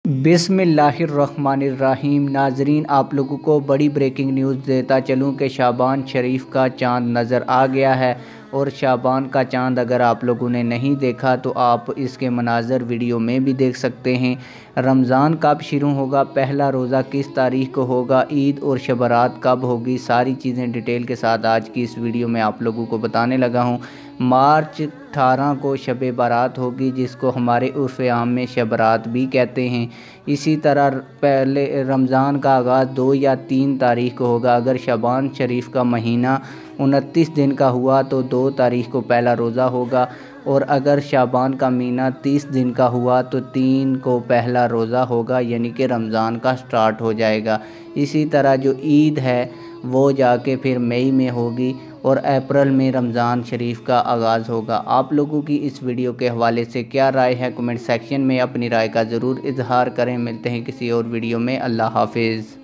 बिस्मिल्लाहिर्रहमानिर्रहीम। नाजरीन, आप लोगों को बड़ी ब्रेकिंग न्यूज़ देता चलूं कि शाबान शरीफ का चाँद नज़र आ गया है। और शाबान का चाँद अगर आप लोगों ने नहीं देखा तो आप इसके मनाज़र वीडियो में भी देख सकते हैं। रमज़ान कब शुरू होगा, पहला रोज़ा किस तारीख को होगा, ईद और शब बारात कब होगी, सारी चीज़ें डिटेल के साथ आज की इस वीडियो में आप लोगों को बताने लगा हूँ। मार्च 18 को शब बारात होगी, जिसको हमारे उर्फ़ आम में शब बारात भी कहते हैं। इसी तरह पहले रमज़ान का आगाज़ 2 या 3 तारीख को होगा। अगर शाबान शरीफ का महीना 29 दिन का हुआ तो 2 तारीख को पहला रोज़ा होगा, और अगर शाबान का महीना 30 दिन का हुआ तो 3 को पहला रोज़ा होगा, यानी कि रमज़ान का स्टार्ट हो जाएगा। इसी तरह जो ईद है वो जाके फिर मई में होगी, और अप्रैल में रमज़ान शरीफ का आगाज़ होगा। आप लोगों की इस वीडियो के हवाले से क्या राय है, कमेंट सेक्शन में अपनी राय का ज़रूर इजहार करें। मिलते हैं किसी और वीडियो में। अल्लाह हाफिज़।